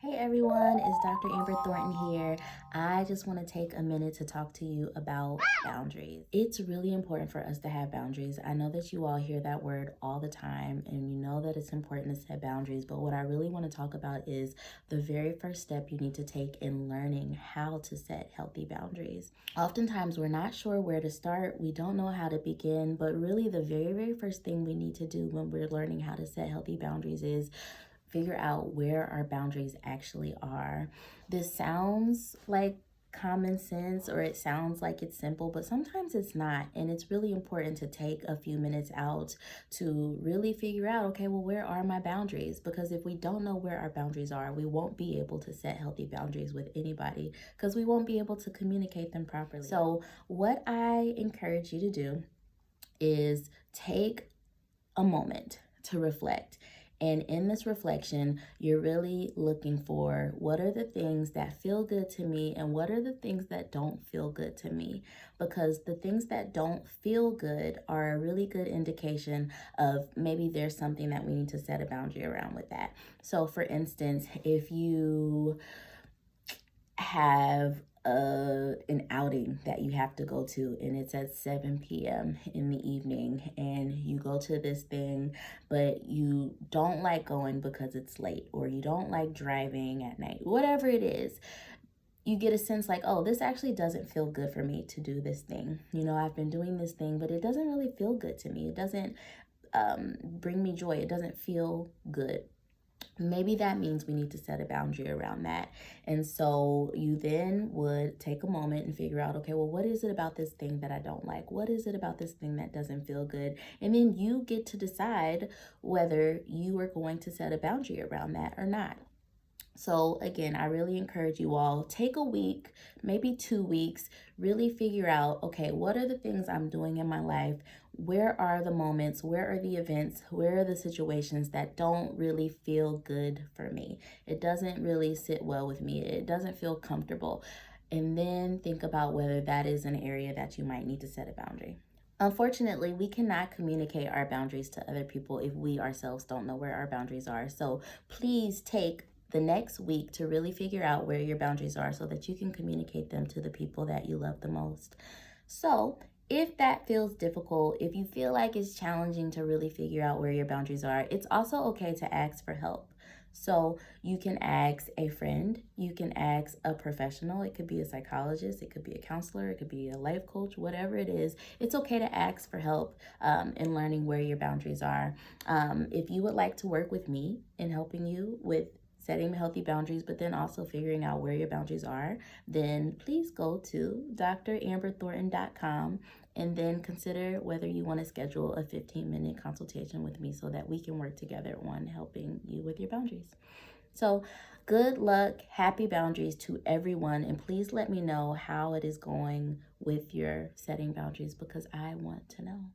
Hey everyone, it's Dr. Amber Thornton here. I just want to take a minute to talk to you about boundaries. It's really important for us to have boundaries. I know that you all hear that word all the time and you know that it's important to set boundaries, but what I really want to talk about is the very first step you need to take in learning how to set healthy boundaries. Oftentimes we're not sure where to start, we don't know how to begin, but really the very first thing we need to do when we're learning how to set healthy boundaries is figure out where our boundaries actually are. This sounds like common sense or it sounds like it's simple, but sometimes it's not. And it's really important to take a few minutes out to really figure out, okay, well, where are my boundaries? Because if we don't know where our boundaries are, we won't be able to set healthy boundaries with anybody because we won't be able to communicate them properly. So, what I encourage you to do is take a moment to reflect. And in this reflection, you're really looking for what are the things that feel good to me and what are the things that don't feel good to me. Because the things that don't feel good are a really good indication of maybe there's something that we need to set a boundary around with that. So, for instance, if you have an outing that you have to go to and it's at 7 p.m. in the evening and you go to this thing but you don't like going because it's late or you don't like driving at night, whatever it is, you get a sense like, oh, this actually doesn't feel good for me to do this thing. You know, I've been doing this thing, but it doesn't really feel good to me. It doesn't bring me joy. It doesn't feel good. Maybe that means we need to set a boundary around that. And so you then would take a moment and figure out, okay, well, what is it about this thing that I don't like? What is it about this thing that doesn't feel good? And then you get to decide whether you are going to set a boundary around that or not. So again, I really encourage you all, take a week, maybe 2 weeks, really figure out, okay, what are the things I'm doing in my life? Where are the moments? Where are the events? Where are the situations that don't really feel good for me? It doesn't really sit well with me. It doesn't feel comfortable. And then think about whether that is an area that you might need to set a boundary. Unfortunately, we cannot communicate our boundaries to other people if we ourselves don't know where our boundaries are. So please take the next week to really figure out where your boundaries are so that you can communicate them to the people that you love the most. So, if that feels difficult, if you feel like it's challenging to really figure out where your boundaries are, it's also okay to ask for help. So, you can ask a friend, you can ask a professional. It could be a psychologist, it could be a counselor, it could be a life coach, whatever it is. It's okay to ask for help in learning where your boundaries are. If you would like to work with me in helping you with setting healthy boundaries, but then also figuring out where your boundaries are, then please go to dramberthornton.com and then consider whether you want to schedule a 15-minute consultation with me so that we can work together on helping you with your boundaries. So, good luck, happy boundaries to everyone, and please let me know how it is going with your setting boundaries because I want to know.